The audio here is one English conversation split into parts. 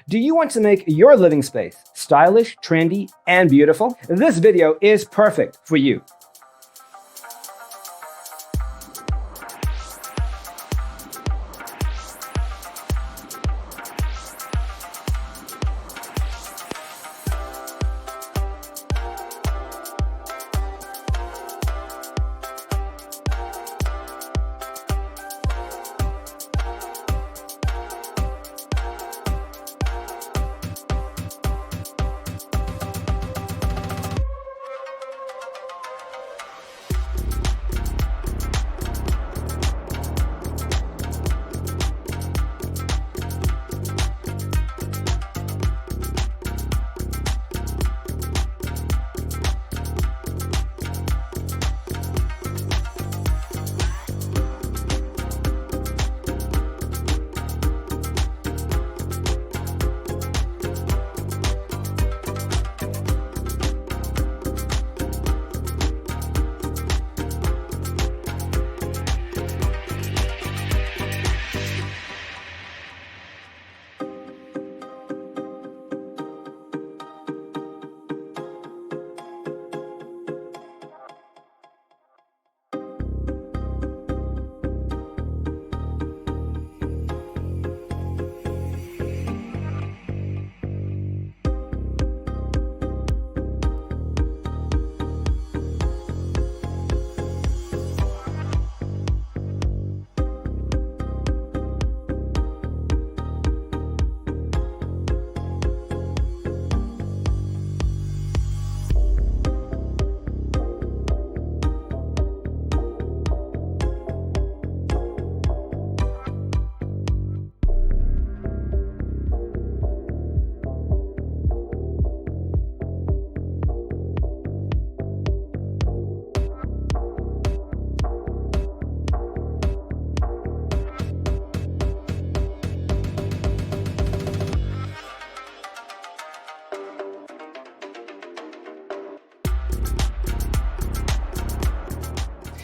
Do you want to make your living space stylish, trendy, and beautiful? This video is perfect for you.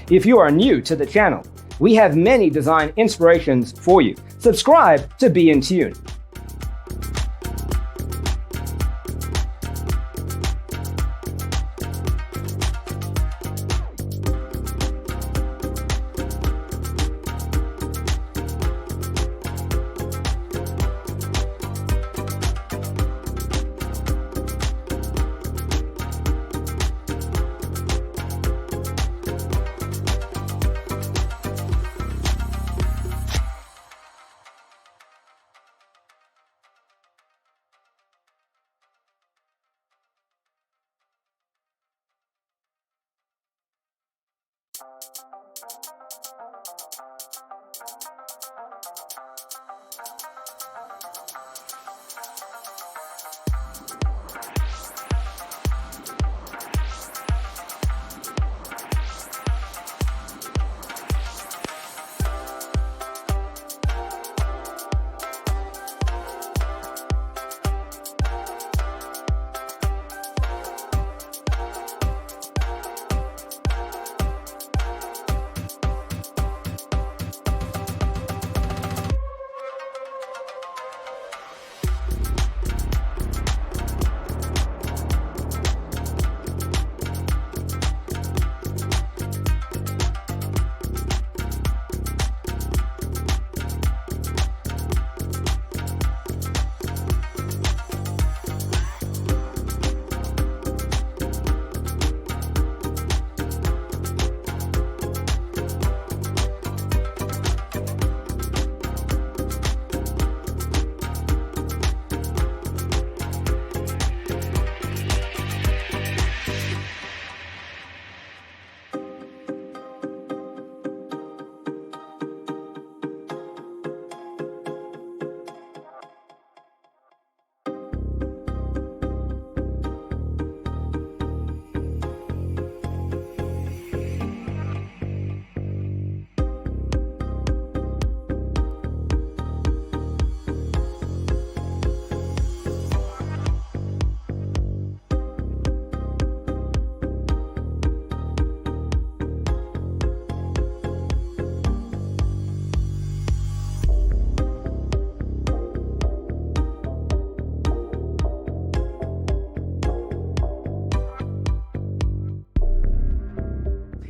If you are new to the channel, we have many design inspirations for you. Subscribe to be in tune.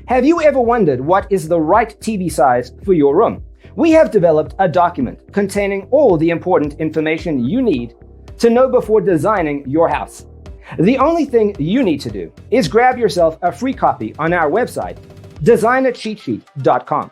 Have you ever wondered what is the right TV size for your room? We have developed a document containing all the important information you need to know before designing your house. The only thing you need to do is grab yourself a free copy on our website, designercheatsheet.com.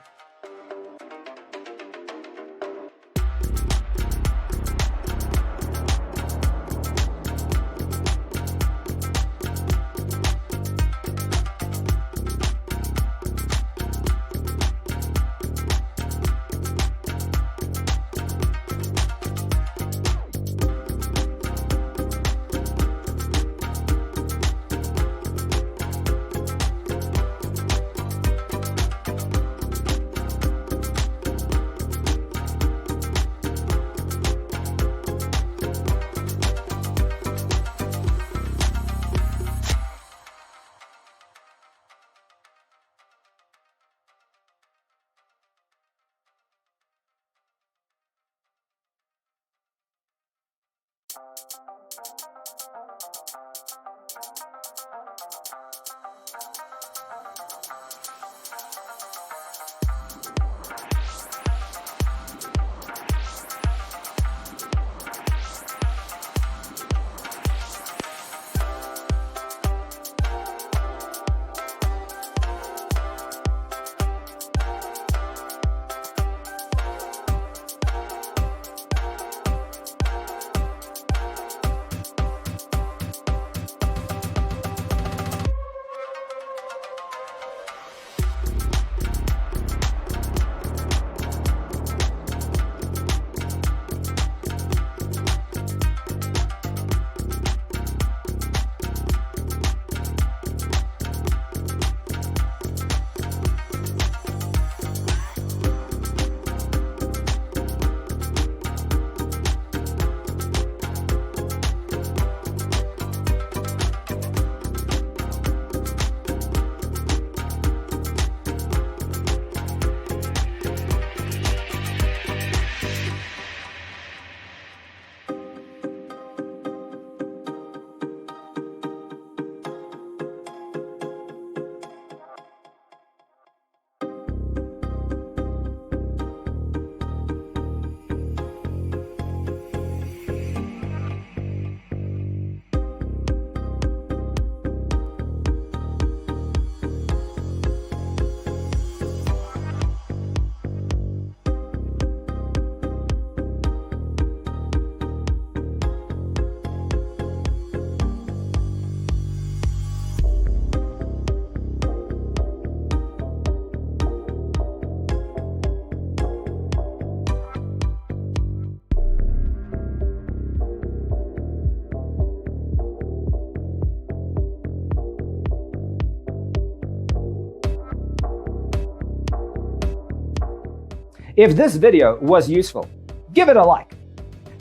If this video was useful, give it a like.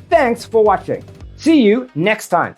Thanks for watching. See you next time.